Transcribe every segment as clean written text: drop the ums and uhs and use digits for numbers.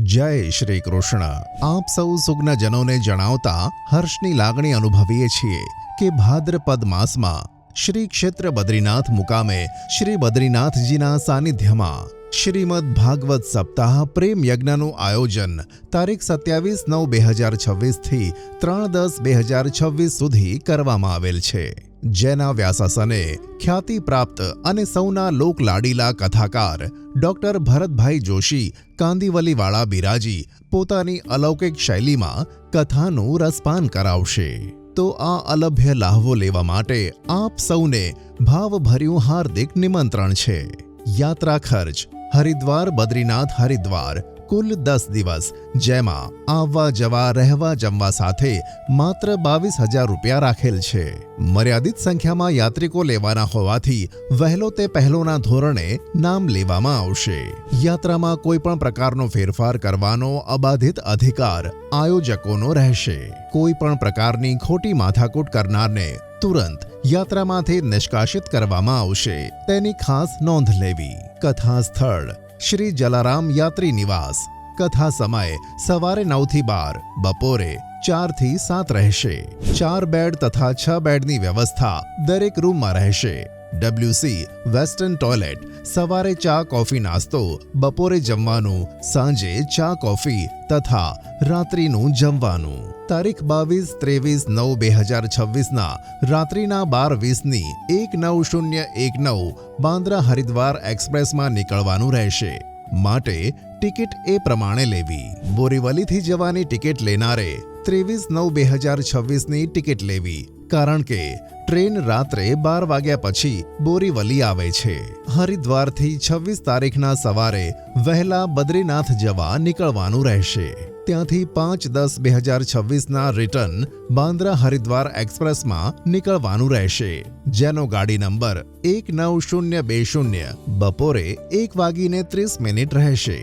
જય શ્રી કૃષ્ણ। આપ સૌ સુજ્ઞજનોને જણાવતા હર્ષની લાગણી અનુભવીએ છીએ કે ભાદ્રપદ માસમાં શ્રી ક્ષેત્ર બદ્રીનાથ મુકામે શ્રી બદ્રીનાથજીના સાનિધ્યમાં શ્રીમદ ભાગવત સપ્તાહ પ્રેમ યજ્ઞનું આયોજન તારીખ 27/9/2026 થી 3/10/2026 સુધી કરવામાં આવેલ છે, જેના વ્યાસાસને ખ્યાતિ પ્રાપ્ત અને સૌના લોકલાડીલા કથાકાર ડોક્ટર ભરતભાઈ જોશી કાંદીવલીવાળા બિરાજી પોતાની અલૌકિક શૈલીમાં કથાનું રસપાન કરાવશે। તો આ અલભ્ય લાહવો લેવા માટે આપ સૌને ભાવભર્યું હાર્દિક નિમંત્રણ છે। યાત્રા ખર્ચ હરિદ્વાર બદ્રીનાથ હરિદ્વાર કુલ 10 દિવસ, જેમાં આવવા જવા રહેવા જમવા સાથે માત્ર 22,000 રૂપિયા રાખેલ છે। મર્યાદિત સંખ્યામાં યાત્રિકો લેવાના હોવાથી વહેલો તે પહેલોના ધોરણે નામ લેવામાં આવશે। યાત્રામાં કોઈ પણ પ્રકારનો ફેરફાર કરવાનો અબાધિત અધિકાર આયોજકોનો રહેશે। કોઈ પણ પ્રકારની ખોટી માથાકૂટ કરનારને તુરંત યાત્રામાંથી નિષ્કાસિત કરવામાં આવશે, તેની ખાસ નોંધ લેવી। કથા સ્થળ શ્રી જલારામ યાત્રી નિવાસ। કથા સમય સવારે 9 થી 12, બપોરે 4 થી 7 રહેશે। 4 બેડ તથા 6 બેડની વ્યવસ્થા દરેક રૂમમાં રહેશે। WC western toilet. સવારે ચા કોફી નાસ્તો, બપોરે જમવાનું, સાંજે ચા કોફી તથા રાત્રિનું જમવાનું। તારીખ 22-23-9-2026ના રાત્રિના 12:20ની 19019 બાંદ્રા હરિદ્વાર એક્સપ્રેસમાં નીકળવાનું રહેશે, માટે ટિકિટ એ પ્રમાણે લેવી। બોરીવલીથી જવાની ટિકિટ લેનારે 23/9/2026ની ટિકિટ લેવી, કારણ કે ટ્રેન રાત્રે 12 વાગ્યા પછી બોરીવલી આવે છે। હરિદ્વારથી 26 તારીખના સવારે વહેલા બદ્રીનાથ જવા નીકળવાનું રહેશે। ત્યાંથી 5-10/2026ના રિટર્ન બાંદ્રા હરિદ્વાર એક્સપ્રેસમાં નીકળવાનું રહેશે, જેનો ગાડી નંબર 19020 બપોરે 1:30 રહેશે।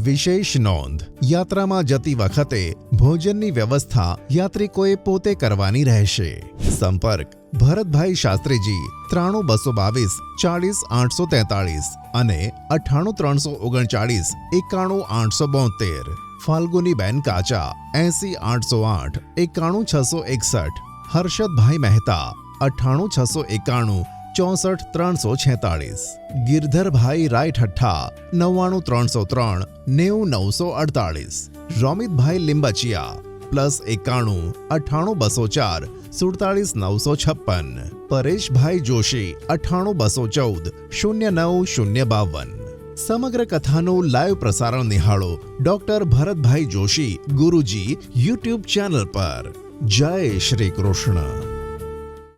વિશેષ નોંધ, યાત્રામાં જતી વખતે ભોજનની વ્યવસ્થા યાત્રિકોએ પોતે કરવાની રહેશે। સંપર્ક ભરતભાઈ શાસ્ત્રીજી 93-222 40-843 અને 98-339 91-872। ફાલ્ગુનીબેન કાચા 80-808 91-661। હર્ષદભાઈ મહેતા 98-691 64-346। ગિરધરભાઈ રાયઠઠ્ઠા 99-303 90-948। રોમિતભાઈ લિંબચિયા +91 98-204 47-956। પરેશભાઈ જોશી 98-214 09-052। સમગ્ર કથાનું લાઈવ પ્રસારણ નિહાળો ડોક્ટર ભરતભાઈ જોશી ગુરુજી યુટ્યુબ ચેનલ પર। જય શ્રી કૃષ્ણ।